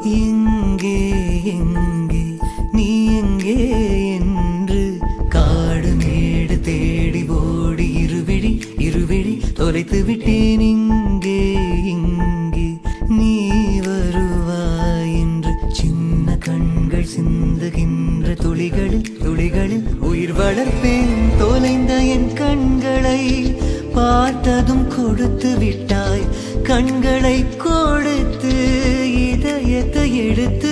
எங்கே எங்கே நீ எங்கே என்று காடு மேடு தேடி ஓடி இருவிழி தொலைத்து விட்டேன். இங்கே இங்கே நீ வருவாய் என்று சின்ன கண்கள் சிந்துகின்ற துளிகளில் உயிர் வளர்ப்பேன். தொலைந்த என் கண்களை பார்த்ததும் கொடுத்து விட்டாய். கண்களை கொடுத்து இதயத்தை எடுத்து